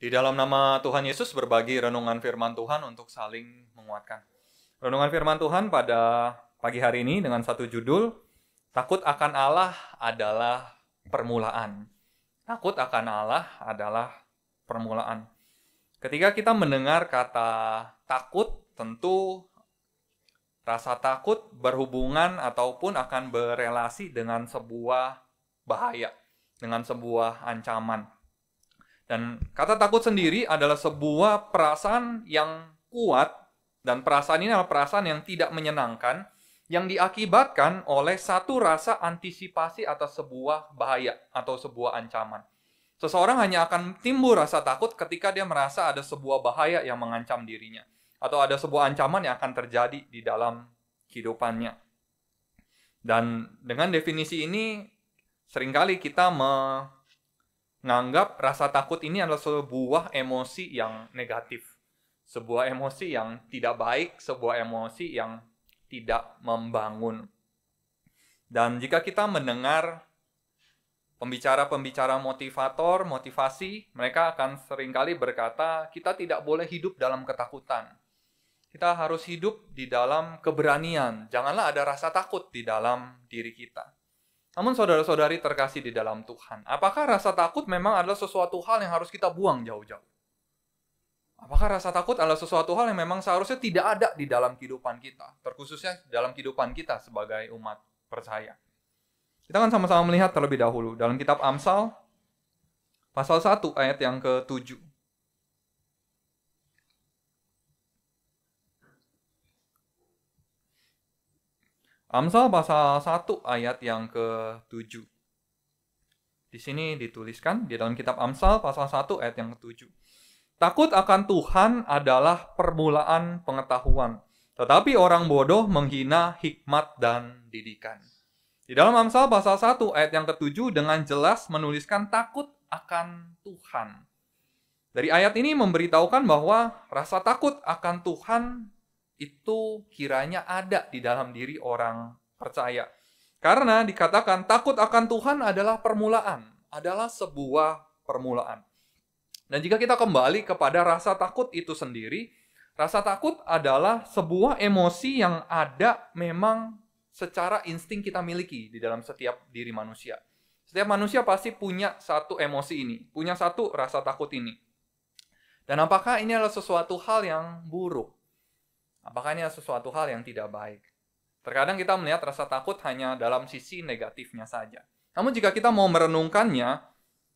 Di dalam nama Tuhan Yesus berbagi renungan firman Tuhan untuk saling menguatkan. Renungan firman Tuhan pada pagi hari ini dengan satu judul, Takut akan Allah adalah permulaan. Takut akan Allah adalah permulaan. Ketika kita mendengar kata takut, tentu rasa takut berhubungan ataupun akan berelasi dengan sebuah bahaya, dengan sebuah ancaman. Dan kata takut sendiri adalah sebuah perasaan yang kuat, dan perasaan ini adalah perasaan yang tidak menyenangkan, yang diakibatkan oleh satu rasa antisipasi atas sebuah bahaya atau sebuah ancaman. Seseorang hanya akan timbul rasa takut ketika dia merasa ada sebuah bahaya yang mengancam dirinya, atau ada sebuah ancaman yang akan terjadi di dalam kehidupannya. Dan dengan definisi ini, seringkali kita menganggap rasa takut ini adalah sebuah emosi yang negatif. Sebuah emosi yang tidak baik, sebuah emosi yang tidak membangun. Dan jika kita mendengar pembicara-pembicara motivator, motivasi, mereka akan seringkali berkata, kita tidak boleh hidup dalam ketakutan. Kita harus hidup di dalam keberanian. Janganlah ada rasa takut di dalam diri kita. Namun saudara-saudari terkasih di dalam Tuhan, apakah rasa takut memang adalah sesuatu hal yang harus kita buang jauh-jauh? Apakah rasa takut adalah sesuatu hal yang memang seharusnya tidak ada di dalam kehidupan kita, terkhususnya dalam kehidupan kita sebagai umat percaya? Kita akan sama-sama melihat terlebih dahulu dalam kitab Amsal, pasal 1 ayat yang ke-7. Amsal pasal 1 ayat yang ke-7. Di sini dituliskan di dalam kitab Amsal pasal 1 ayat yang ke-7. Takut akan Tuhan adalah permulaan pengetahuan, tetapi orang bodoh menghina hikmat dan didikan. Di dalam Amsal pasal 1 ayat yang ke-7 dengan jelas menuliskan takut akan Tuhan. Dari ayat ini memberitahukan bahwa rasa takut akan Tuhan itu kiranya ada di dalam diri orang percaya. Karena dikatakan takut akan Tuhan adalah permulaan, adalah sebuah permulaan. Dan jika kita kembali kepada rasa takut itu sendiri, rasa takut adalah sebuah emosi yang ada memang secara insting kita miliki di dalam setiap diri manusia. Setiap manusia pasti punya satu emosi ini, punya satu rasa takut ini. Dan apakah ini adalah sesuatu hal yang buruk? Apakah ini adalah sesuatu hal yang tidak baik? Terkadang kita melihat rasa takut hanya dalam sisi negatifnya saja. Namun jika kita mau merenungkannya,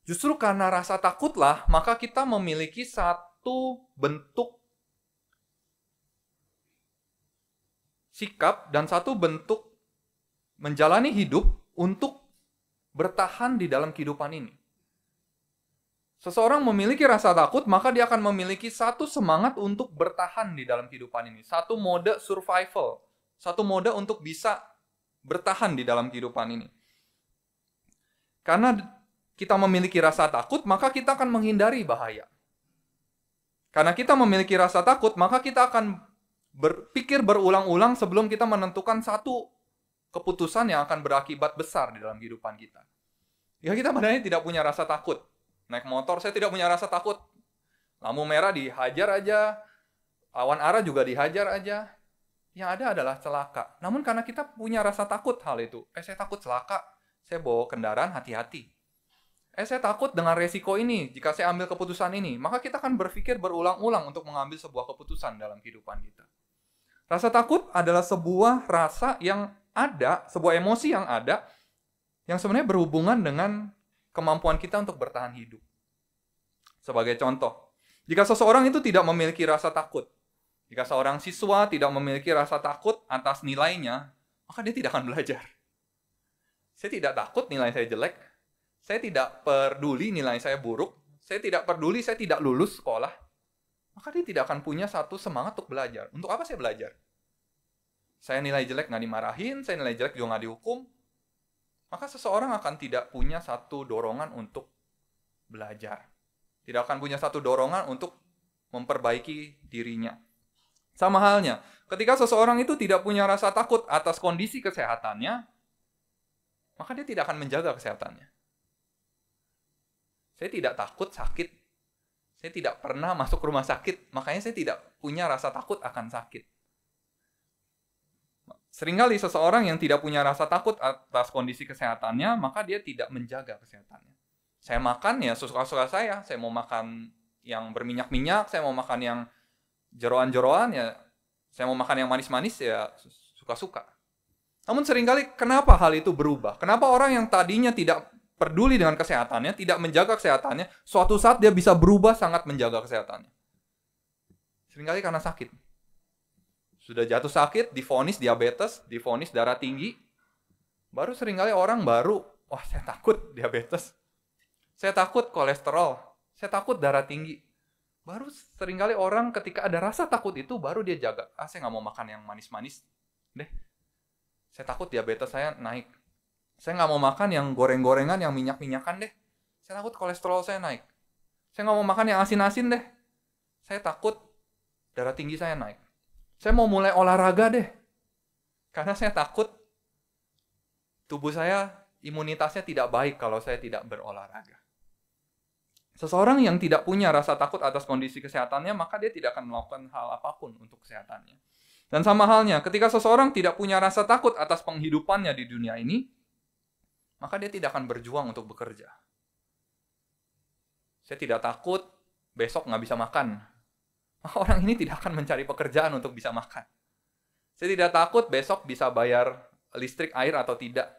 justru karena rasa takutlah, maka kita memiliki satu bentuk sikap dan satu bentuk menjalani hidup untuk bertahan di dalam kehidupan ini. Seseorang memiliki rasa takut, maka dia akan memiliki satu semangat untuk bertahan di dalam kehidupan ini. Satu mode survival. Satu mode untuk bisa bertahan di dalam kehidupan ini. Karena kita memiliki rasa takut, maka kita akan menghindari bahaya. Karena kita memiliki rasa takut, maka kita akan berpikir berulang-ulang sebelum kita menentukan satu keputusan yang akan berakibat besar di dalam kehidupan kita. Jika kita padahal tidak punya rasa takut, naik motor saya tidak punya rasa takut, lampu merah dihajar aja, lawan arah juga dihajar aja, yang ada adalah celaka. Namun karena kita punya rasa takut hal itu, saya takut celaka, saya bawa kendaraan hati-hati. Saya takut dengan resiko ini, jika saya ambil keputusan ini, maka kita akan berpikir berulang-ulang untuk mengambil sebuah keputusan dalam kehidupan kita. Rasa takut adalah sebuah rasa yang ada, sebuah emosi yang ada, yang sebenarnya berhubungan dengan kemampuan kita untuk bertahan hidup. Sebagai contoh, jika seseorang itu tidak memiliki rasa takut, jika seorang siswa tidak memiliki rasa takut atas nilainya, maka dia tidak akan belajar. Saya tidak takut nilai saya jelek, saya tidak peduli nilai saya buruk, saya tidak peduli saya tidak lulus sekolah, maka dia tidak akan punya satu semangat untuk belajar. Untuk apa saya belajar? Saya nilai jelek nggak dimarahin, saya nilai jelek juga nggak dihukum, maka seseorang akan tidak punya satu dorongan untuk belajar. Tidak akan punya satu dorongan untuk memperbaiki dirinya. Sama halnya, ketika seseorang itu tidak punya rasa takut atas kondisi kesehatannya, maka dia tidak akan menjaga kesehatannya. Saya tidak takut sakit. Saya tidak pernah masuk rumah sakit, makanya saya tidak punya rasa takut akan sakit. Seringkali seseorang yang tidak punya rasa takut atas kondisi kesehatannya, maka dia tidak menjaga kesehatannya. Saya makan ya sesuka-suka saya mau makan yang berminyak-minyak, saya mau makan yang jeroan-jeroan, ya saya mau makan yang manis-manis, ya suka-suka. Namun seringkali kenapa hal itu berubah? Kenapa orang yang tadinya tidak peduli dengan kesehatannya, tidak menjaga kesehatannya, suatu saat dia bisa berubah sangat menjaga kesehatannya? Seringkali karena sakit. Sudah jatuh sakit, divonis diabetes, divonis darah tinggi, baru seringkali orang wah saya takut diabetes, saya takut kolesterol, saya takut darah tinggi. Baru seringkali orang ketika ada rasa takut itu, baru dia jaga. Saya nggak mau makan yang manis-manis deh. Saya takut diabetes saya naik. Saya nggak mau makan yang goreng-gorengan, yang minyak-minyakan deh. Saya takut kolesterol saya naik. Saya nggak mau makan yang asin-asin deh. Saya takut darah tinggi saya naik. Saya mau mulai olahraga deh. Karena saya takut tubuh saya, imunitasnya tidak baik kalau saya tidak berolahraga. Seseorang yang tidak punya rasa takut atas kondisi kesehatannya, maka dia tidak akan melakukan hal apapun untuk kesehatannya. Dan sama halnya, ketika seseorang tidak punya rasa takut atas penghidupannya di dunia ini, maka dia tidak akan berjuang untuk bekerja. Saya tidak takut besok nggak bisa makan. Maka orang ini tidak akan mencari pekerjaan untuk bisa makan. Saya tidak takut besok bisa bayar listrik, air atau tidak.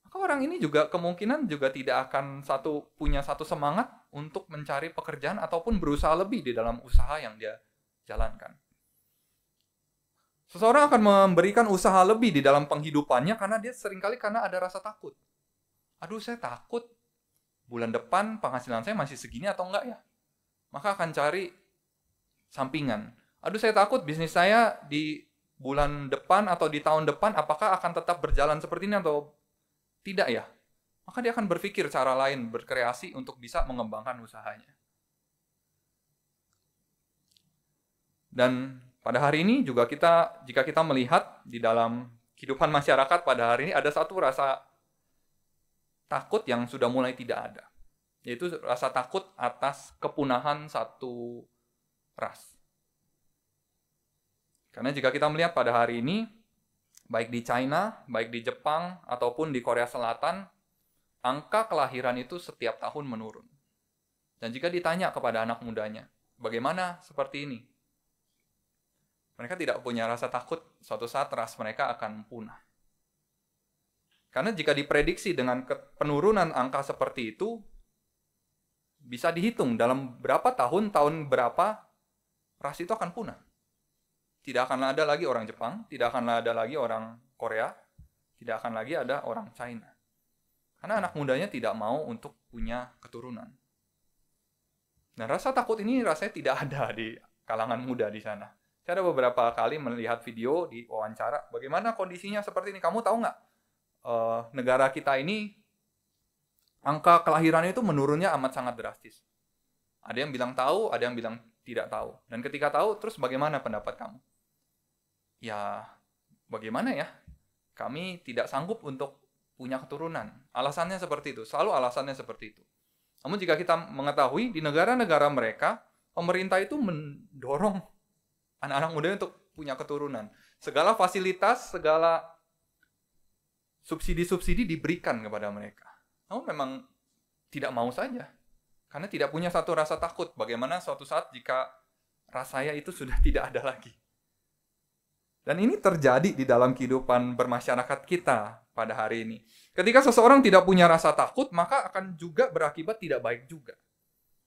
Maka orang ini juga kemungkinan juga tidak akan punya satu semangat untuk mencari pekerjaan ataupun berusaha lebih di dalam usaha yang dia jalankan. Seseorang akan memberikan usaha lebih di dalam penghidupannya karena dia seringkali karena ada rasa takut. Aduh, saya takut bulan depan penghasilan saya masih segini atau enggak ya? Maka akan cari sampingan. Aduh, saya takut bisnis saya di bulan depan atau di tahun depan apakah akan tetap berjalan seperti ini atau tidak ya? Maka dia akan berpikir cara lain, berkreasi untuk bisa mengembangkan usahanya. Dan pada hari ini juga jika kita melihat di dalam kehidupan masyarakat pada hari ini ada satu rasa takut yang sudah mulai tidak ada. Yaitu rasa takut atas kepunahan satu ras. Karena jika kita melihat pada hari ini, baik di China, baik di Jepang, ataupun di Korea Selatan, angka kelahiran itu setiap tahun menurun. Dan jika ditanya kepada anak mudanya, bagaimana seperti ini? Mereka tidak punya rasa takut suatu saat ras mereka akan punah. Karena jika diprediksi dengan penurunan angka seperti itu, bisa dihitung dalam berapa tahun berapa ras itu akan punah. Tidak akan ada lagi orang Jepang, tidak akan ada lagi orang Korea, tidak akan lagi ada orang China. Karena anak mudanya tidak mau untuk punya keturunan. Dan rasa takut ini rasanya tidak ada di kalangan muda di sana. Saya ada beberapa kali melihat video di wawancara, bagaimana kondisinya seperti ini. Kamu tahu nggak, negara kita ini, angka kelahiran itu menurunnya amat sangat drastis. Ada yang bilang tahu, ada yang bilang tidak tahu. Dan ketika tahu, terus bagaimana pendapat kamu? Ya, bagaimana ya? Kami tidak sanggup untuk punya keturunan. Alasannya seperti itu, selalu alasannya seperti itu. Namun jika kita mengetahui di negara-negara mereka, pemerintah itu mendorong anak-anak muda untuk punya keturunan. Segala fasilitas, segala subsidi-subsidi diberikan kepada mereka. Namun memang tidak mau saja. Karena tidak punya satu rasa takut. Bagaimana suatu saat jika rasanya itu sudah tidak ada lagi. Dan ini terjadi di dalam kehidupan bermasyarakat kita pada hari ini. Ketika seseorang tidak punya rasa takut, maka akan juga berakibat tidak baik juga.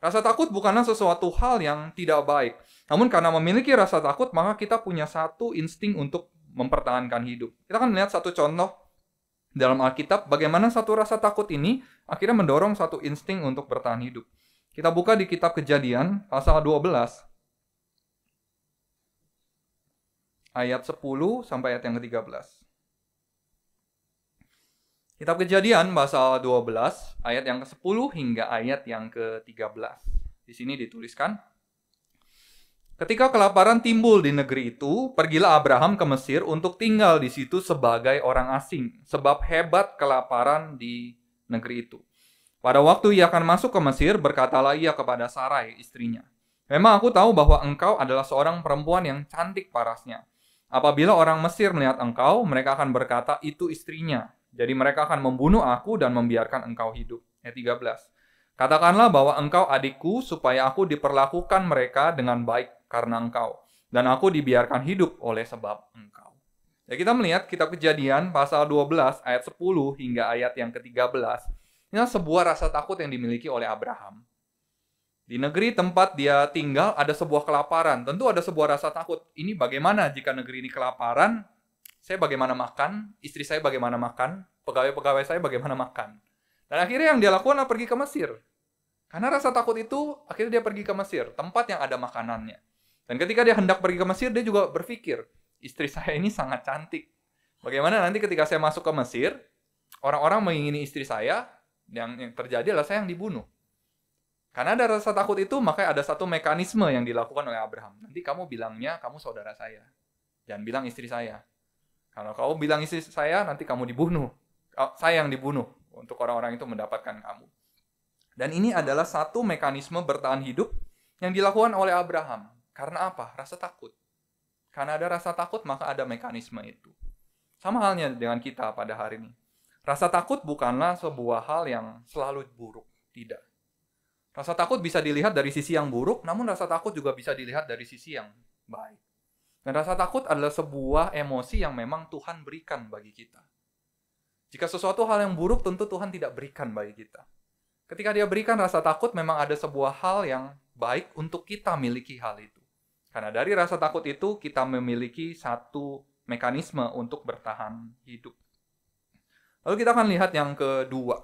Rasa takut bukanlah sesuatu hal yang tidak baik. Namun karena memiliki rasa takut, maka kita punya satu insting untuk mempertahankan hidup. Kita akan melihat satu contoh dalam Alkitab, bagaimana satu rasa takut ini akhirnya mendorong satu insting untuk bertahan hidup. Kita buka di kitab Kejadian, pasal 12, ayat 10 sampai ayat yang ke-13. Kitab Kejadian pasal 12 ayat yang ke-10 hingga ayat yang ke-13. Di sini dituliskan, ketika kelaparan timbul di negeri itu, pergilah Abraham ke Mesir untuk tinggal di situ sebagai orang asing, sebab hebat kelaparan di negeri itu. Pada waktu ia akan masuk ke Mesir, berkatalah ia kepada Sarai, istrinya, "Memang aku tahu bahwa engkau adalah seorang perempuan yang cantik parasnya. Apabila orang Mesir melihat engkau, mereka akan berkata, itu istrinya. Jadi mereka akan membunuh aku dan membiarkan engkau hidup." Ayat 13. "Katakanlah bahwa engkau adikku, supaya aku diperlakukan mereka dengan baik karena engkau, dan aku dibiarkan hidup oleh sebab engkau." Ya, kita melihat kitab Kejadian pasal 12 ayat 10 hingga ayat yang ke-13. Ini sebuah rasa takut yang dimiliki oleh Abraham. Di negeri tempat dia tinggal ada sebuah kelaparan. Tentu ada sebuah rasa takut. Ini bagaimana jika negeri ini kelaparan? Saya bagaimana makan? Istri saya bagaimana makan? Pegawai-pegawai saya bagaimana makan? Dan akhirnya yang dia lakukan adalah pergi ke Mesir. Karena rasa takut itu, akhirnya dia pergi ke Mesir, tempat yang ada makanannya. Dan ketika dia hendak pergi ke Mesir, dia juga berpikir, istri saya ini sangat cantik. Bagaimana nanti ketika saya masuk ke Mesir, orang-orang mengingini istri saya, yang terjadi adalah saya yang dibunuh. Karena ada rasa takut itu, maka ada satu mekanisme yang dilakukan oleh Abraham. Nanti kamu bilangnya, kamu saudara saya. Jangan bilang istri saya. Kalau kamu bilang istri saya, nanti kamu dibunuh. Saya yang dibunuh untuk orang-orang itu mendapatkan kamu. Dan ini adalah satu mekanisme bertahan hidup yang dilakukan oleh Abraham. Karena apa? Rasa takut. Karena ada rasa takut, maka ada mekanisme itu. Sama halnya dengan kita pada hari ini. Rasa takut bukanlah sebuah hal yang selalu buruk. Tidak. Rasa takut bisa dilihat dari sisi yang buruk, namun rasa takut juga bisa dilihat dari sisi yang baik. Dan rasa takut adalah sebuah emosi yang memang Tuhan berikan bagi kita. Jika sesuatu hal yang buruk, tentu Tuhan tidak berikan bagi kita. Ketika dia berikan rasa takut, memang ada sebuah hal yang baik untuk kita miliki hal itu. Karena dari rasa takut itu, kita memiliki satu mekanisme untuk bertahan hidup. Lalu kita akan lihat yang kedua.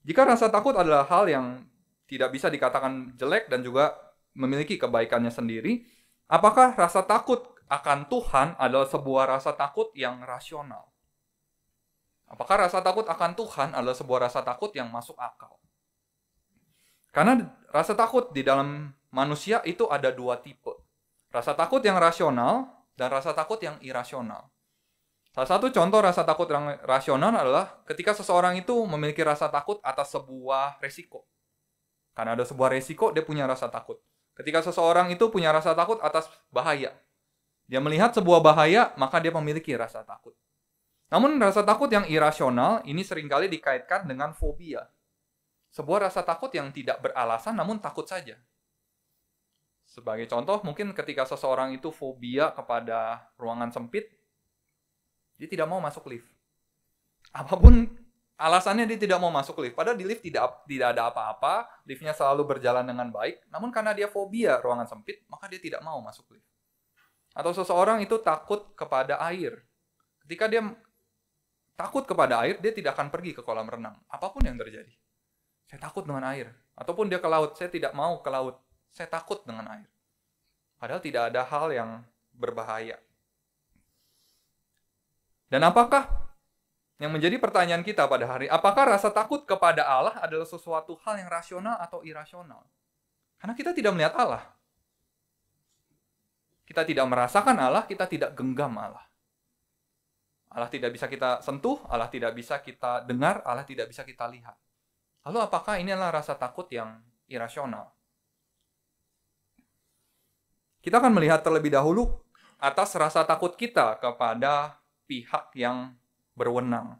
Jika rasa takut adalah hal yang tidak bisa dikatakan jelek dan juga memiliki kebaikannya sendiri, apakah rasa takut akan Tuhan adalah sebuah rasa takut yang rasional? Apakah rasa takut akan Tuhan adalah sebuah rasa takut yang masuk akal? Karena rasa takut di dalam manusia itu ada dua tipe. Rasa takut yang rasional dan rasa takut yang irasional. Salah satu contoh rasa takut yang rasional adalah ketika seseorang itu memiliki rasa takut atas sebuah resiko. Karena ada sebuah resiko, dia punya rasa takut. Ketika seseorang itu punya rasa takut atas bahaya, dia melihat sebuah bahaya, maka dia memiliki rasa takut. Namun rasa takut yang irasional ini seringkali dikaitkan dengan fobia. Sebuah rasa takut yang tidak beralasan, namun takut saja. Sebagai contoh, mungkin ketika seseorang itu fobia kepada ruangan sempit, dia tidak mau masuk lift. Apapun alasannya dia tidak mau masuk lift. Padahal di lift tidak ada apa-apa, liftnya selalu berjalan dengan baik. Namun karena dia fobia ruangan sempit, maka dia tidak mau masuk lift. Atau seseorang itu takut kepada air. Ketika dia takut kepada air, dia tidak akan pergi ke kolam renang. Apapun yang terjadi. Saya takut dengan air. Ataupun dia ke laut, saya tidak mau ke laut. Saya takut dengan air. Padahal tidak ada hal yang berbahaya. Dan apakah yang menjadi pertanyaan kita pada hari, apakah rasa takut kepada Allah adalah sesuatu hal yang rasional atau irasional? Karena kita tidak melihat Allah. Kita tidak merasakan Allah, kita tidak genggam Allah. Allah tidak bisa kita sentuh, Allah tidak bisa kita dengar, Allah tidak bisa kita lihat. Lalu apakah ini adalah rasa takut yang irasional? Kita akan melihat terlebih dahulu atas rasa takut kita kepada pihak yang berwenang.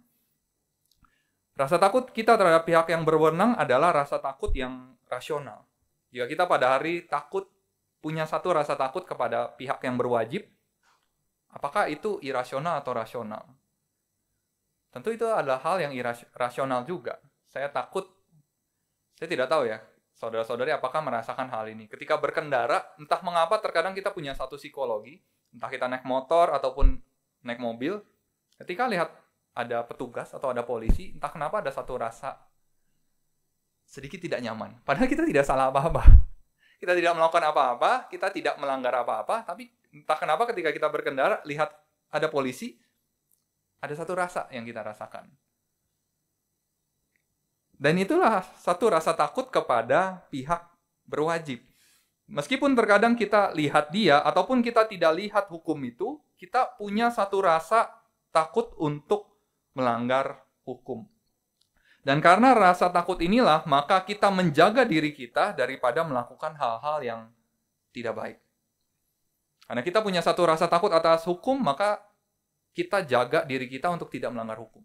Rasa takut kita terhadap pihak yang berwenang adalah rasa takut yang rasional. Jika kita pada hari takut, punya satu rasa takut kepada pihak yang berwajib, apakah itu irasional atau rasional? Tentu itu adalah hal yang irasional juga. Saya takut, saya tidak tahu ya, saudara-saudari apakah merasakan hal ini. Ketika berkendara, entah mengapa terkadang kita punya satu psikologi, entah kita naik motor ataupun naik mobil, ketika lihat ada petugas atau ada polisi, entah kenapa ada satu rasa sedikit tidak nyaman. Padahal kita tidak salah apa-apa. Kita tidak melakukan apa-apa, kita tidak melanggar apa-apa, tapi entah kenapa ketika kita berkendara, lihat ada polisi, ada satu rasa yang kita rasakan. Dan itulah satu rasa takut kepada pihak berwajib. Meskipun terkadang kita lihat dia, ataupun kita tidak lihat hukum itu, kita punya satu rasa takut untuk melanggar hukum. Dan karena rasa takut inilah, maka kita menjaga diri kita daripada melakukan hal-hal yang tidak baik. Karena kita punya satu rasa takut atas hukum, maka kita jaga diri kita untuk tidak melanggar hukum.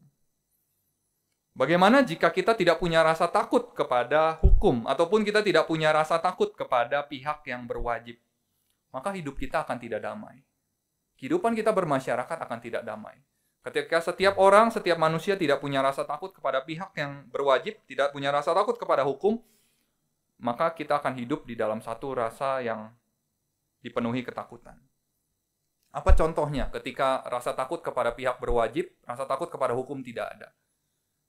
Bagaimana jika kita tidak punya rasa takut kepada hukum, ataupun kita tidak punya rasa takut kepada pihak yang berwajib? Maka hidup kita akan tidak damai. Kehidupan kita bermasyarakat akan tidak damai. Ketika setiap orang, setiap manusia tidak punya rasa takut kepada pihak yang berwajib, tidak punya rasa takut kepada hukum, maka kita akan hidup di dalam satu rasa yang dipenuhi ketakutan. Apa contohnya ketika rasa takut kepada pihak berwajib, rasa takut kepada hukum tidak ada?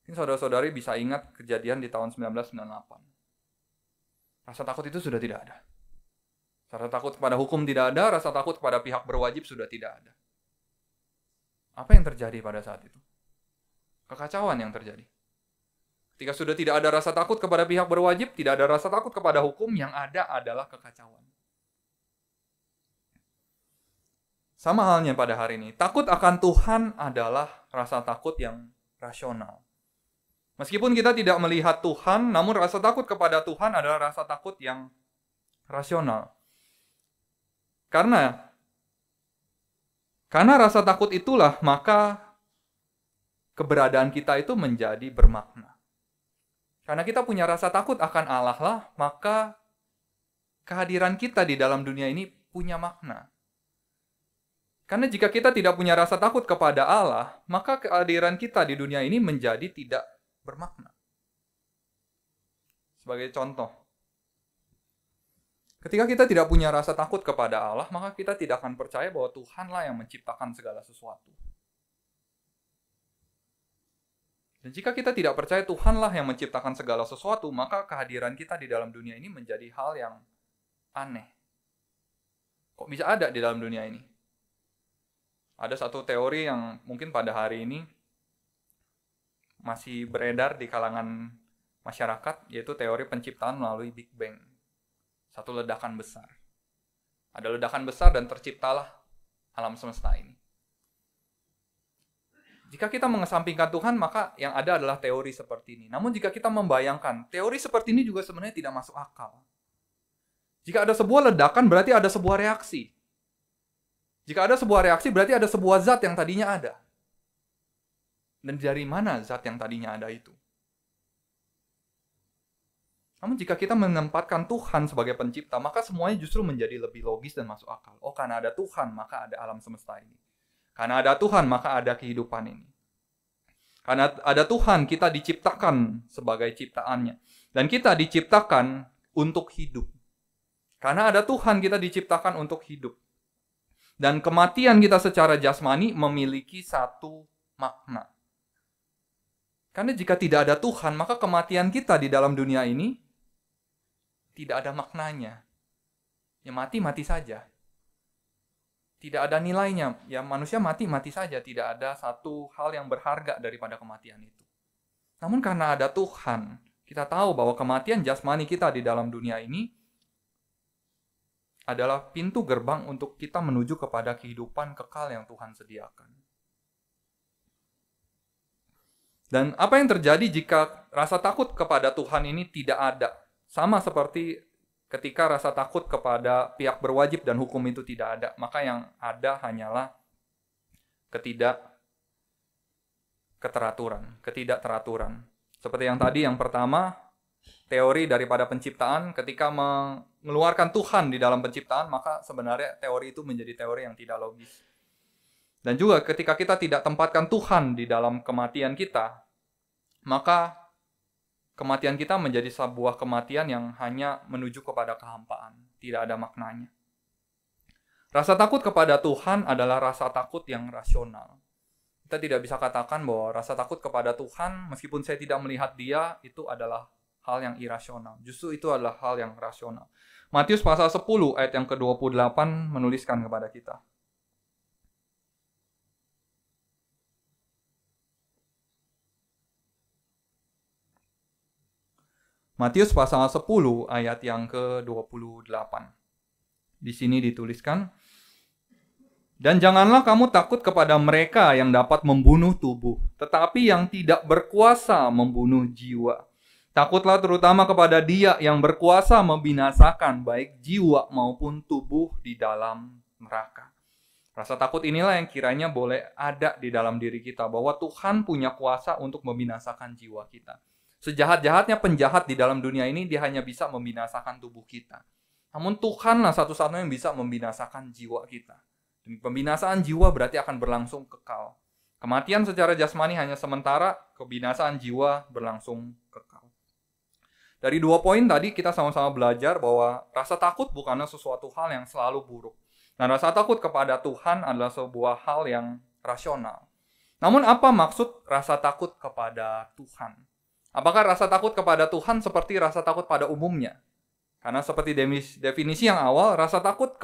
Ini saudara-saudari bisa ingat kejadian di tahun 1998. Rasa takut itu sudah tidak ada. Rasa takut kepada hukum tidak ada, rasa takut kepada pihak berwajib sudah tidak ada. Apa yang terjadi pada saat itu? Kekacauan yang terjadi. Ketika sudah tidak ada rasa takut kepada pihak berwajib, tidak ada rasa takut kepada hukum, yang ada adalah kekacauan. Sama halnya pada hari ini. Takut akan Tuhan adalah rasa takut yang rasional. Meskipun kita tidak melihat Tuhan, namun rasa takut kepada Tuhan adalah rasa takut yang rasional. Karena rasa takut itulah, maka keberadaan kita itu menjadi bermakna. Karena kita punya rasa takut akan Allah lah, maka kehadiran kita di dalam dunia ini punya makna. Karena jika kita tidak punya rasa takut kepada Allah, maka kehadiran kita di dunia ini menjadi tidak bermakna. Sebagai contoh, ketika kita tidak punya rasa takut kepada Allah, maka kita tidak akan percaya bahwa Tuhanlah yang menciptakan segala sesuatu. Dan jika kita tidak percaya Tuhanlah yang menciptakan segala sesuatu, maka kehadiran kita di dalam dunia ini menjadi hal yang aneh. Kok bisa ada di dalam dunia ini? Ada satu teori yang mungkin pada hari ini masih beredar di kalangan masyarakat, yaitu teori penciptaan melalui Big Bang. Satu ledakan besar. Ada ledakan besar dan terciptalah alam semesta ini. Jika kita mengesampingkan Tuhan, maka yang ada adalah teori seperti ini. Namun jika kita membayangkan, teori seperti ini juga sebenarnya tidak masuk akal. Jika ada sebuah ledakan, berarti ada sebuah reaksi. Jika ada sebuah reaksi, berarti ada sebuah zat yang tadinya ada. Dan dari mana zat yang tadinya ada itu? Namun jika kita menempatkan Tuhan sebagai pencipta, maka semuanya justru menjadi lebih logis dan masuk akal. Oh, karena ada Tuhan, maka ada alam semesta ini. Karena ada Tuhan, maka ada kehidupan ini. Karena ada Tuhan, kita diciptakan sebagai ciptaannya. Dan kita diciptakan untuk hidup. Karena ada Tuhan, kita diciptakan untuk hidup. Dan kematian kita secara jasmani memiliki satu makna. Karena jika tidak ada Tuhan, maka kematian kita di dalam dunia ini tidak ada maknanya. Ya mati saja. Tidak ada nilainya. Ya manusia mati saja. Tidak ada satu hal yang berharga daripada kematian itu. Namun karena ada Tuhan, kita tahu bahwa kematian jasmani kita di dalam dunia ini adalah pintu gerbang untuk kita menuju kepada kehidupan kekal yang Tuhan sediakan. Dan apa yang terjadi jika rasa takut kepada Tuhan ini tidak ada? Sama seperti ketika rasa takut kepada pihak berwajib dan hukum itu tidak ada. Maka yang ada hanyalah ketidakteraturan. Seperti yang tadi, yang pertama, teori daripada penciptaan, ketika mengeluarkan Tuhan di dalam penciptaan, maka sebenarnya teori itu menjadi teori yang tidak logis. Dan juga ketika kita tidak tempatkan Tuhan di dalam kematian kita, maka kematian kita menjadi sebuah kematian yang hanya menuju kepada kehampaan, tidak ada maknanya. Rasa takut kepada Tuhan adalah rasa takut yang rasional. Kita tidak bisa katakan bahwa rasa takut kepada Tuhan, meskipun saya tidak melihat Dia, itu adalah hal yang irasional. Justru itu adalah hal yang rasional. Matius pasal 10 ayat yang ke-28 menuliskan kepada kita. Matius pasal 10 ayat yang ke-28. Di sini dituliskan, Dan janganlah kamu takut kepada mereka yang dapat membunuh tubuh, tetapi yang tidak berkuasa membunuh jiwa. Takutlah terutama kepada Dia yang berkuasa membinasakan baik jiwa maupun tubuh di dalam neraka. Rasa takut inilah yang kiranya boleh ada di dalam diri kita, bahwa Tuhan punya kuasa untuk membinasakan jiwa kita. Sejahat-jahatnya penjahat di dalam dunia ini, dia hanya bisa membinasakan tubuh kita. Namun Tuhanlah satu-satunya yang bisa membinasakan jiwa kita. Pembinasaan jiwa berarti akan berlangsung kekal. Kematian secara jasmani hanya sementara, kebinasaan jiwa berlangsung kekal. Dari 2 poin tadi kita sama-sama belajar bahwa rasa takut bukanlah sesuatu hal yang selalu buruk. Nah, rasa takut kepada Tuhan adalah sebuah hal yang rasional. Namun apa maksud rasa takut kepada Tuhan? Apakah rasa takut kepada Tuhan seperti rasa takut pada umumnya? Karena seperti definisi yang awal, rasa takut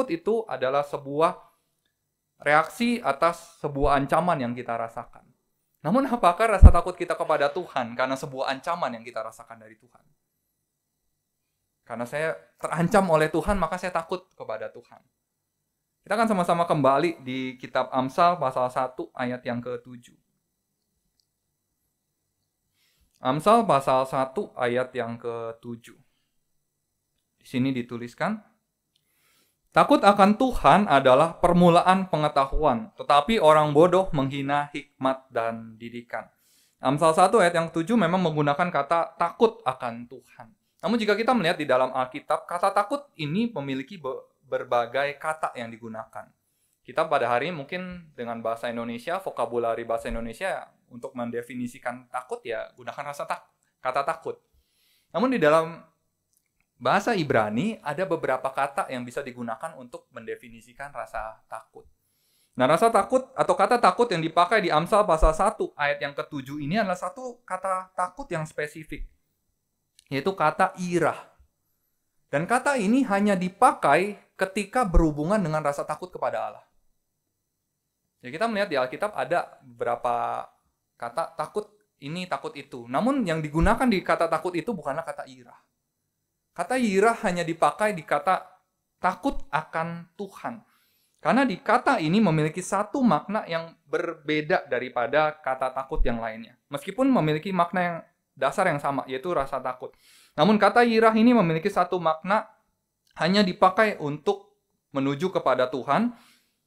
itu adalah sebuah reaksi atas sebuah ancaman yang kita rasakan. Namun apakah rasa takut kita kepada Tuhan karena sebuah ancaman yang kita rasakan dari Tuhan? Karena saya terancam oleh Tuhan, maka saya takut kepada Tuhan. Kita akan sama-sama kembali di kitab Amsal pasal 1 ayat yang ke-7. Amsal pasal 1 ayat yang ke-7. Di sini dituliskan, takut akan Tuhan adalah permulaan pengetahuan, tetapi orang bodoh menghina hikmat dan didikan. Amsal 1 ayat yang 7 memang menggunakan kata takut akan Tuhan. Namun jika kita melihat di dalam Alkitab, kata takut ini memiliki berbagai kata yang digunakan. Kita pada hari ini mungkin dengan bahasa Indonesia, vokabulari bahasa Indonesia untuk mendefinisikan takut ya gunakan kata takut. Namun di dalam bahasa Ibrani ada beberapa kata yang bisa digunakan untuk mendefinisikan rasa takut. Nah, rasa takut atau kata takut yang dipakai di Amsal pasal 1 ayat yang ke-7 ini adalah satu kata takut yang spesifik, yaitu kata irah. Dan kata ini hanya dipakai ketika berhubungan dengan rasa takut kepada Allah. Ya, kita melihat di Alkitab ada beberapa kata takut ini, takut itu. Namun yang digunakan di kata takut itu bukanlah kata irah. Kata yirah hanya dipakai di kata takut akan Tuhan. Karena di kata ini memiliki satu makna yang berbeda daripada kata takut yang lainnya. Meskipun memiliki makna yang dasar yang sama, yaitu rasa takut. Namun kata yirah ini memiliki satu makna hanya dipakai untuk menuju kepada Tuhan.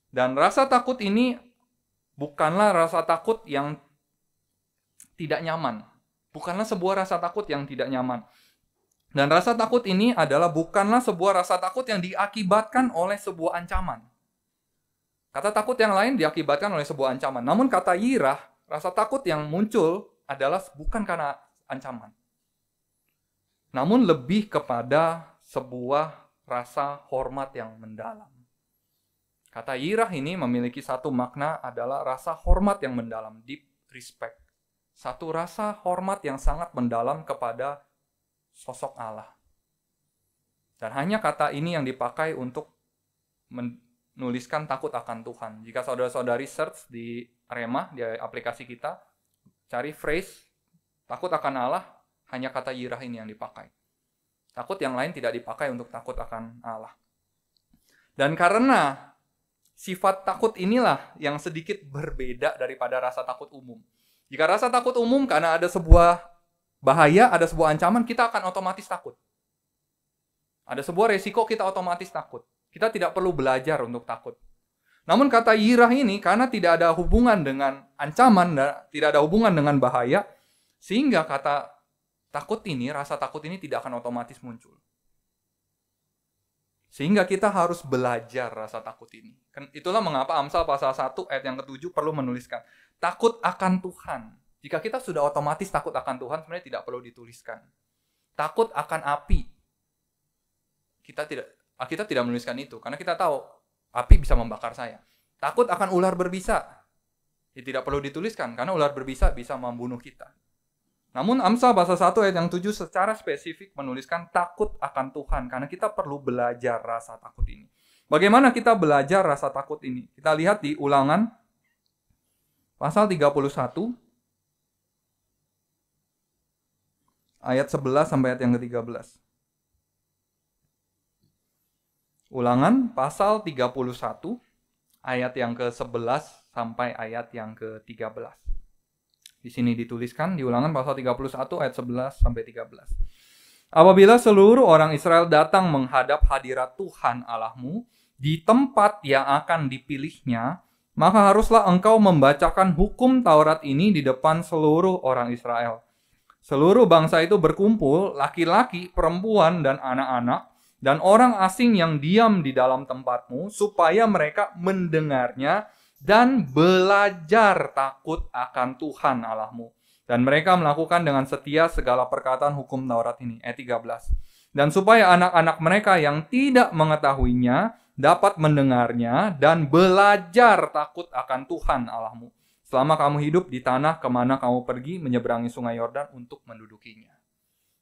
Dan rasa takut ini bukanlah rasa takut yang tidak nyaman. Bukanlah sebuah rasa takut yang tidak nyaman. Dan rasa takut ini bukanlah sebuah rasa takut yang diakibatkan oleh sebuah ancaman. Kata takut yang lain diakibatkan oleh sebuah ancaman. Namun kata yirah, rasa takut yang muncul adalah bukan karena ancaman. Namun lebih kepada sebuah rasa hormat yang mendalam. Kata yirah ini memiliki satu makna adalah rasa hormat yang mendalam, deep respect. Satu rasa hormat yang sangat mendalam kepada sosok Allah. Dan hanya kata ini yang dipakai untuk menuliskan takut akan Tuhan. Jika saudara-saudari search di Rema, di aplikasi kita, cari phrase takut akan Allah, hanya kata yirah ini yang dipakai. Takut yang lain tidak dipakai untuk takut akan Allah. Dan karena sifat takut inilah yang sedikit berbeda daripada rasa takut umum. Jika rasa takut umum karena ada sebuah bahaya, ada sebuah ancaman, kita akan otomatis takut. Ada sebuah resiko, kita otomatis takut. Kita tidak perlu belajar untuk takut. Namun kata yirah ini, karena tidak ada hubungan dengan ancaman, tidak ada hubungan dengan bahaya, sehingga kata takut ini, rasa takut ini tidak akan otomatis muncul. Sehingga kita harus belajar rasa takut ini. Itulah mengapa Amsal pasal 1 ayat yang ke-7 perlu menuliskan takut akan Tuhan. Jika kita sudah otomatis takut akan Tuhan, sebenarnya tidak perlu dituliskan. Takut akan api. Kita tidak menuliskan itu, karena kita tahu api bisa membakar saya. Takut akan ular berbisa. Ya, tidak perlu dituliskan, karena ular berbisa bisa membunuh kita. Namun Amsal pasal 1 ayat yang 7 secara spesifik menuliskan takut akan Tuhan, karena kita perlu belajar rasa takut ini. Bagaimana kita belajar rasa takut ini? Kita lihat di Ulangan pasal 31. Ayat 11 sampai ayat yang ke-13. Ulangan pasal 31 ayat yang ke-11 sampai ayat yang ke-13. Di sini dituliskan di Ulangan pasal 31 ayat 11 sampai 13. Apabila seluruh orang Israel datang menghadap hadirat Tuhan Allahmu di tempat yang akan dipilihnya, maka haruslah engkau membacakan hukum Taurat ini di depan seluruh orang Israel. Seluruh bangsa itu berkumpul, laki-laki, perempuan, dan anak-anak, dan orang asing yang diam di dalam tempatmu, supaya mereka mendengarnya dan belajar takut akan Tuhan Allahmu. Dan mereka melakukan dengan setia segala perkataan hukum Taurat ini. Ayat 13. Dan supaya anak-anak mereka yang tidak mengetahuinya dapat mendengarnya dan belajar takut akan Tuhan Allahmu. Selama kamu hidup di tanah kemana kamu pergi menyeberangi sungai Yordan untuk mendudukinya.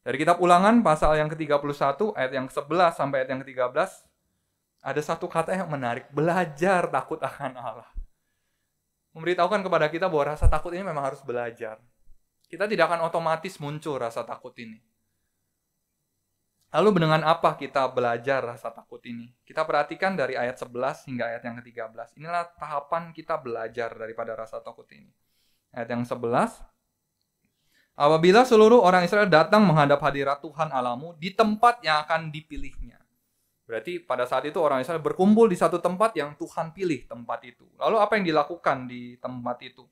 Dari kitab Ulangan pasal yang ke-31 ayat yang ke-11 sampai ayat yang ke-13. Ada satu kata yang menarik. Belajar takut akan Allah. Memberitahukan kepada kita bahwa rasa takut ini memang harus belajar. Kita tidak akan otomatis muncul rasa takut ini. Lalu dengan apa kita belajar rasa takut ini? Kita perhatikan dari ayat 11 hingga ayat yang ke-13. Inilah tahapan kita belajar daripada rasa takut ini. Ayat yang 11. Apabila seluruh orang Israel datang menghadap hadirat Tuhan Allahmu di tempat yang akan dipilihnya. Berarti pada saat itu orang Israel berkumpul di satu tempat yang Tuhan pilih tempat itu. Lalu apa yang dilakukan di tempat itu?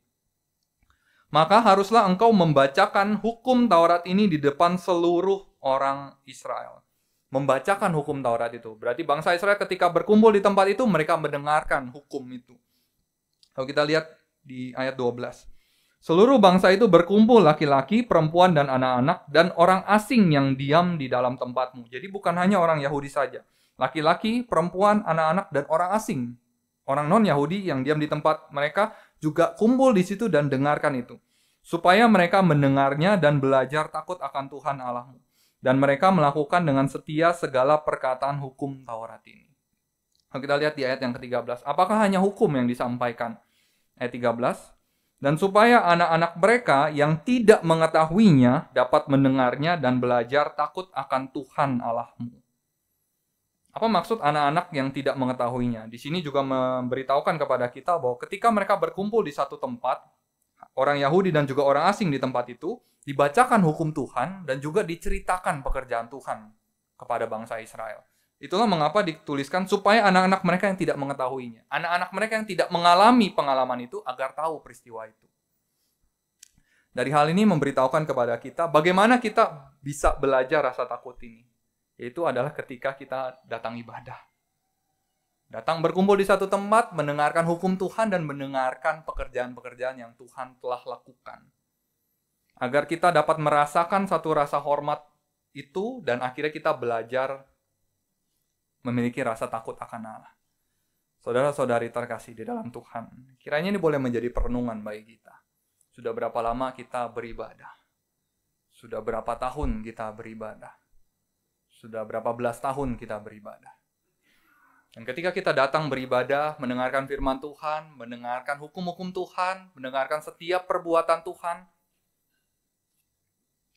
Maka haruslah engkau membacakan hukum Taurat ini di depan seluruh orang Israel. Membacakan hukum Taurat itu. Berarti bangsa Israel ketika berkumpul di tempat itu, mereka mendengarkan hukum itu. Kalau kita lihat di ayat 12. Seluruh bangsa itu berkumpul, laki-laki, perempuan, dan anak-anak, dan orang asing yang diam di dalam tempatmu. Jadi bukan hanya orang Yahudi saja. Laki-laki, perempuan, anak-anak, dan orang asing. Orang non-Yahudi yang diam di tempat mereka juga kumpul di situ dan dengarkan itu. Supaya mereka mendengarnya dan belajar takut akan Tuhan Allahmu. Dan mereka melakukan dengan setia segala perkataan hukum Taurat ini. Kalau kita lihat di ayat yang ke-13. Apakah hanya hukum yang disampaikan? Ayat 13. Dan supaya anak-anak mereka yang tidak mengetahuinya dapat mendengarnya dan belajar takut akan Tuhan Allahmu. Apa maksud anak-anak yang tidak mengetahuinya? Di sini juga memberitahukan kepada kita bahwa ketika mereka berkumpul di satu tempat, orang Yahudi dan juga orang asing di tempat itu, dibacakan hukum Tuhan dan juga diceritakan pekerjaan Tuhan kepada bangsa Israel. Itulah mengapa dituliskan supaya anak-anak mereka yang tidak mengetahuinya. Anak-anak mereka yang tidak mengalami pengalaman itu agar tahu peristiwa itu. Dari hal ini memberitahukan kepada kita bagaimana kita bisa belajar rasa takut ini. Yaitu adalah ketika kita datang ibadah. Datang berkumpul di satu tempat, mendengarkan hukum Tuhan dan mendengarkan pekerjaan-pekerjaan yang Tuhan telah lakukan. Agar kita dapat merasakan satu rasa hormat itu dan akhirnya kita belajar memiliki rasa takut akan Allah. Saudara-saudari terkasih di dalam Tuhan, kiranya ini boleh menjadi perenungan bagi kita. Sudah berapa lama kita beribadah? Sudah berapa tahun kita beribadah? Sudah berapa belas tahun kita beribadah. Dan ketika kita datang beribadah, mendengarkan firman Tuhan, mendengarkan hukum-hukum Tuhan, mendengarkan setiap perbuatan Tuhan,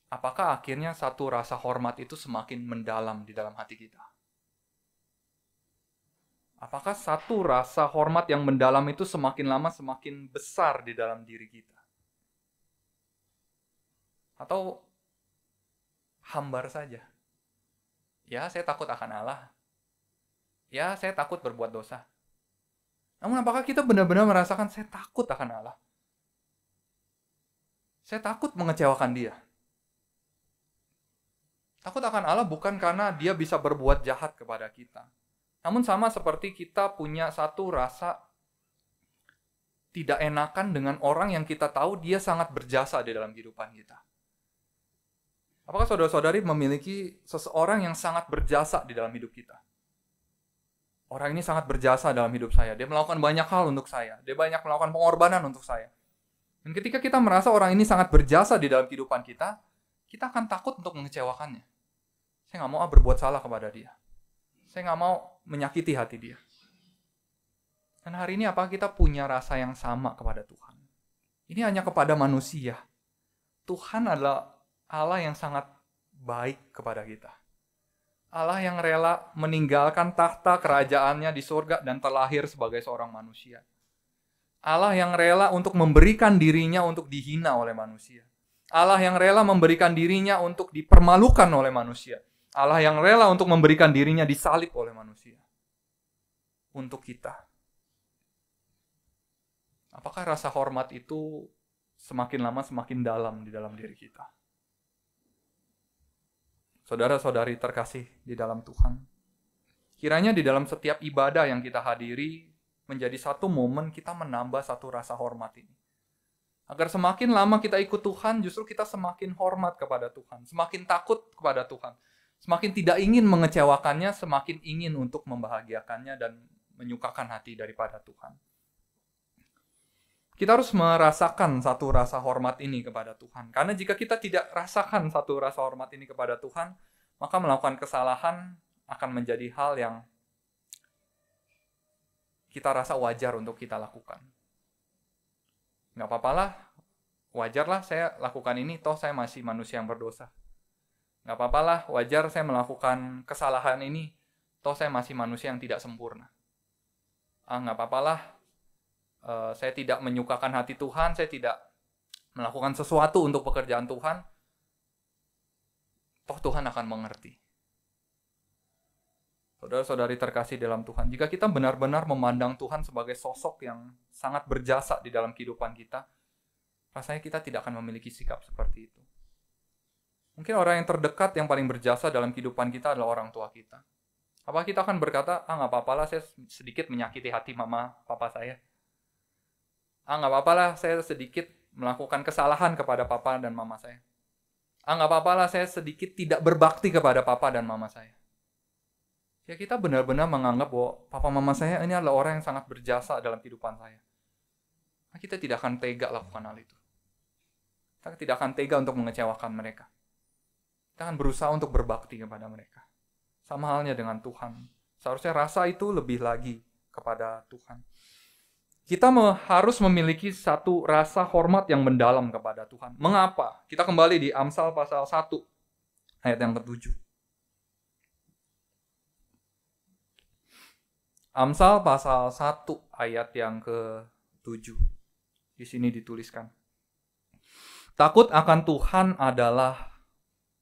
apakah akhirnya satu rasa hormat itu semakin mendalam di dalam hati kita? Apakah satu rasa hormat yang mendalam itu semakin lama semakin besar di dalam diri kita? Atau hambar saja? Ya, saya takut akan Allah. Ya, saya takut berbuat dosa. Namun apakah kita benar-benar merasakan saya takut akan Allah? Saya takut mengecewakan Dia. Takut akan Allah bukan karena Dia bisa berbuat jahat kepada kita. Namun sama seperti kita punya satu rasa tidak enakan dengan orang yang kita tahu dia sangat berjasa di dalam kehidupan kita. Apakah saudara-saudari memiliki seseorang yang sangat berjasa di dalam hidup kita? Orang ini sangat berjasa dalam hidup saya. Dia melakukan banyak hal untuk saya. Dia banyak melakukan pengorbanan untuk saya. Dan ketika kita merasa orang ini sangat berjasa di dalam kehidupan kita akan takut untuk mengecewakannya. Saya nggak mau berbuat salah kepada dia. Saya nggak mau menyakiti hati dia. Dan hari ini apakah kita punya rasa yang sama kepada Tuhan? Ini hanya kepada manusia. Tuhan adalah Allah yang sangat baik kepada kita. Allah yang rela meninggalkan tahta kerajaannya di surga dan terlahir sebagai seorang manusia. Allah yang rela untuk memberikan dirinya untuk dihina oleh manusia. Allah yang rela memberikan dirinya untuk dipermalukan oleh manusia. Allah yang rela untuk memberikan dirinya disalib oleh manusia. Untuk kita. Apakah rasa hormat itu semakin lama semakin dalam di dalam diri kita? Saudara-saudari terkasih di dalam Tuhan, kiranya di dalam setiap ibadah yang kita hadiri menjadi satu momen kita menambah satu rasa hormat ini. Agar semakin lama kita ikut Tuhan, justru kita semakin hormat kepada Tuhan, semakin takut kepada Tuhan, semakin tidak ingin mengecewakannya, semakin ingin untuk membahagiakannya dan menyukakan hati daripada Tuhan. Kita harus merasakan satu rasa hormat ini kepada Tuhan. Karena jika kita tidak rasakan satu rasa hormat ini kepada Tuhan, maka melakukan kesalahan akan menjadi hal yang kita rasa wajar untuk kita lakukan. Nggak apa-apalah, wajarlah saya lakukan ini, toh saya masih manusia yang berdosa. Nggak apa-apalah, wajar saya melakukan kesalahan ini, toh saya masih manusia yang tidak sempurna. Nggak apa-apalah, saya tidak menyukakan hati Tuhan, saya tidak melakukan sesuatu untuk pekerjaan Tuhan, toh Tuhan akan mengerti. Saudara-saudari terkasih dalam Tuhan, jika kita benar-benar memandang Tuhan sebagai sosok yang sangat berjasa di dalam kehidupan kita, rasanya kita tidak akan memiliki sikap seperti itu. Mungkin orang yang terdekat yang paling berjasa dalam kehidupan kita adalah orang tua kita. Apa kita akan berkata, nggak apa-apalah saya sedikit menyakiti hati mama, papa saya. Nggak apa-apalah saya sedikit melakukan kesalahan kepada papa dan mama saya. Nggak apa-apalah saya sedikit tidak berbakti kepada papa dan mama saya. Ya kita benar-benar menganggap bahwa papa mama saya ini adalah orang yang sangat berjasa dalam kehidupan saya. Kita tidak akan tega lakukan hal itu. Kita tidak akan tega untuk mengecewakan mereka. Kita akan berusaha untuk berbakti kepada mereka. Sama halnya dengan Tuhan. Seharusnya rasa itu lebih lagi kepada Tuhan. Kita harus memiliki satu rasa hormat yang mendalam kepada Tuhan. Mengapa? Kita kembali di Amsal pasal 1, ayat yang ke-7. Amsal pasal 1, ayat yang ke-7. Di sini dituliskan. Takut akan Tuhan adalah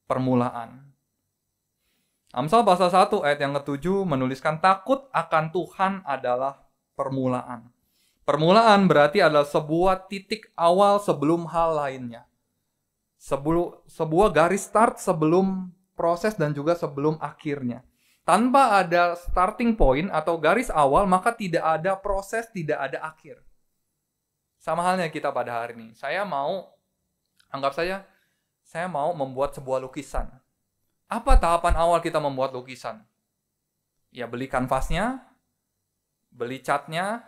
permulaan. Amsal pasal 1, ayat yang ke-7 menuliskan takut akan Tuhan adalah permulaan. Permulaan berarti adalah sebuah titik awal sebelum hal lainnya. Sebuah garis start sebelum proses dan juga sebelum akhirnya. Tanpa ada starting point atau garis awal, maka tidak ada proses, tidak ada akhir. Sama halnya kita pada hari ini. Anggap saja, saya mau membuat sebuah lukisan. Apa tahapan awal kita membuat lukisan? Ya, beli kanvasnya, beli catnya,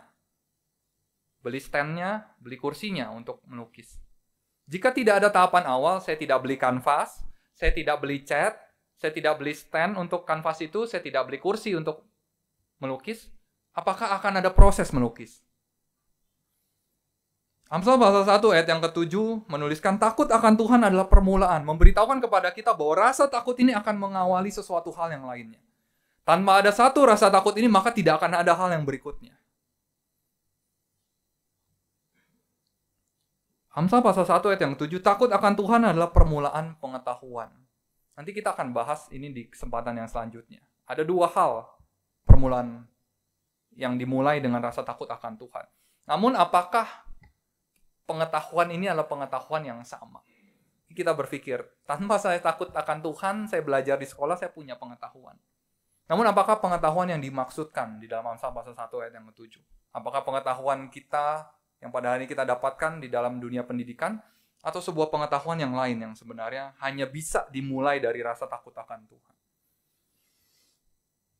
beli standnya, beli kursinya untuk melukis. Jika tidak ada tahapan awal, saya tidak beli kanvas, saya tidak beli cat, saya tidak beli stand untuk kanvas itu, saya tidak beli kursi untuk melukis, apakah akan ada proses melukis? Amsal pasal 1 ayat yang ke-7 menuliskan takut akan Tuhan adalah permulaan, memberitahukan kepada kita bahwa rasa takut ini akan mengawali sesuatu hal yang lainnya. Tanpa ada satu rasa takut ini, maka tidak akan ada hal yang berikutnya. Amsal pasal 1 ayat yang 7, takut akan Tuhan adalah permulaan pengetahuan. Nanti kita akan bahas ini di kesempatan yang selanjutnya. Ada dua hal permulaan yang dimulai dengan rasa takut akan Tuhan. Namun apakah pengetahuan ini adalah pengetahuan yang sama? Kita berpikir, tanpa saya takut akan Tuhan, saya belajar di sekolah, saya punya pengetahuan. Namun apakah pengetahuan yang dimaksudkan di dalam Amsal pasal 1 ayat yang ke-7? Apakah pengetahuan kita yang pada hari ini kita dapatkan di dalam dunia pendidikan, atau sebuah pengetahuan yang lain yang sebenarnya hanya bisa dimulai dari rasa takut akan Tuhan?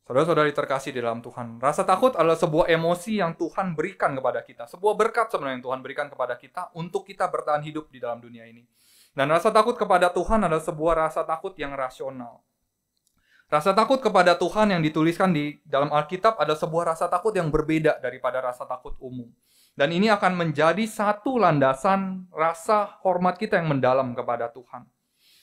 Saudara-saudari terkasih di dalam Tuhan, rasa takut adalah sebuah emosi yang Tuhan berikan kepada kita, sebuah berkat sebenarnya yang Tuhan berikan kepada kita untuk kita bertahan hidup di dalam dunia ini. Dan rasa takut kepada Tuhan adalah sebuah rasa takut yang rasional. Rasa takut kepada Tuhan yang dituliskan di dalam Alkitab adalah sebuah rasa takut yang berbeda daripada rasa takut umum. Dan ini akan menjadi satu landasan rasa hormat kita yang mendalam kepada Tuhan.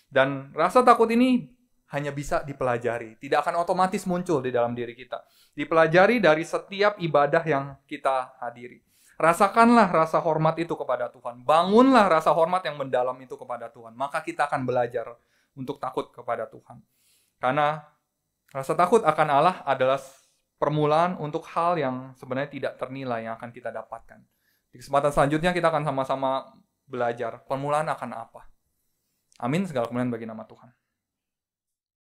Dan rasa takut ini hanya bisa dipelajari. Tidak akan otomatis muncul di dalam diri kita. Dipelajari dari setiap ibadah yang kita hadiri. Rasakanlah rasa hormat itu kepada Tuhan. Bangunlah rasa hormat yang mendalam itu kepada Tuhan. Maka kita akan belajar untuk takut kepada Tuhan. Karena rasa takut akan Allah adalah permulaan untuk hal yang sebenarnya tidak ternilai yang akan kita dapatkan. Di kesempatan selanjutnya kita akan sama-sama belajar permulaan akan apa. Amin, segala kemuliaan bagi nama Tuhan.